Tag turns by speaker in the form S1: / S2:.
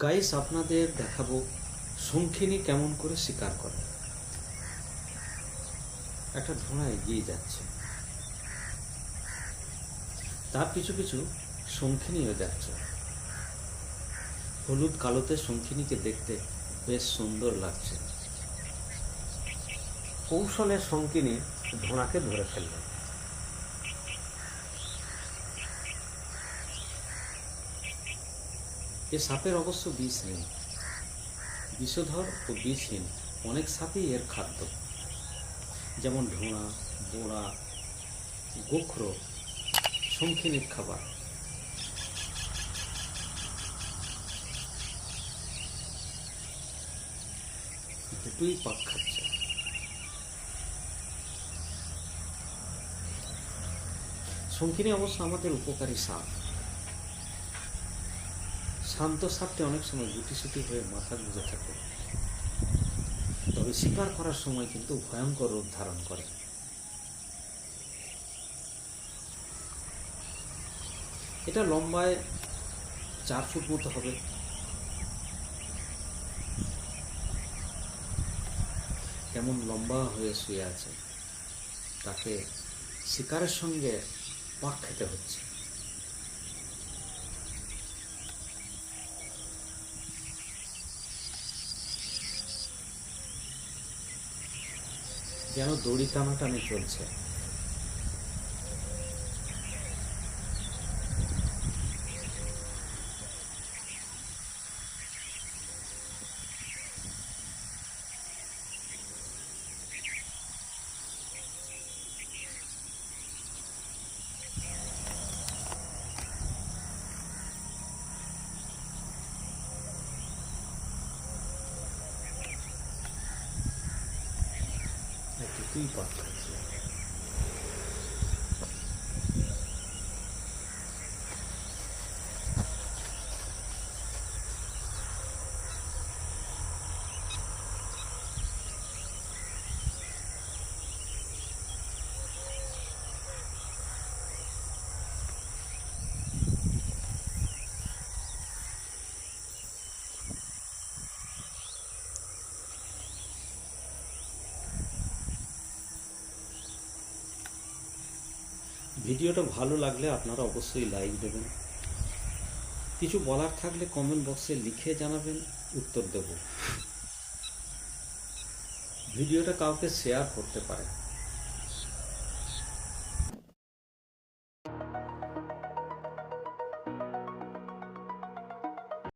S1: Guys, আপনাদের দেখাবো শঙ্খিনী কেমন করে শিকার করে। একটা ঘোড়া এগিয়ে যাচ্ছে, তার পিছু পিছু শঙ্খিনীও যাচ্ছে। হলুদ কালোতে শঙ্খিনীকে দেখতে বেশ সুন্দর লাগছে।
S2: কৌশলে শঙ্কিনী ঘোড়াকে ধরে ফেলল।
S1: এ সাপের অবশ্য বিষ নেই। বিষধর ও বিষহীন অনেক সাপই এর খাদ্য, যেমন ঢোঁড়া, বোড়া, গোখরো শঙ্খিনীর খাবার। দুটোই পাক খাচ্ছে। শঙ্খিনী অবশ্য আমাদের উপকারী সাপ। শান্ত সাপটি অনেক সময় গুটিসুটি হয়ে মাথা গুঁজে থাকে, তবে শিকার করার সময় কিন্তু ভয়ঙ্কর রূপ ধারণ করে। এটা লম্বায় 4 ফুট মতো হবে। কেমন লম্বা হয়ে শুয়ে আছে, তাকে শিকারের সঙ্গে পাক খেতে হচ্ছে। যেন দড়ি টানাটানি চলছে। দুটোই পাক খাচ্ছে। ভিডিওটা ভালো লাগলে আপনারা অবশ্যই লাইক দেবেন। কিছু বলার থাকলে কমেন্ট বক্সে লিখে জানাবেন, উত্তর দেব। ভিডিওটা কাউকে শেয়ার করতে পারেন।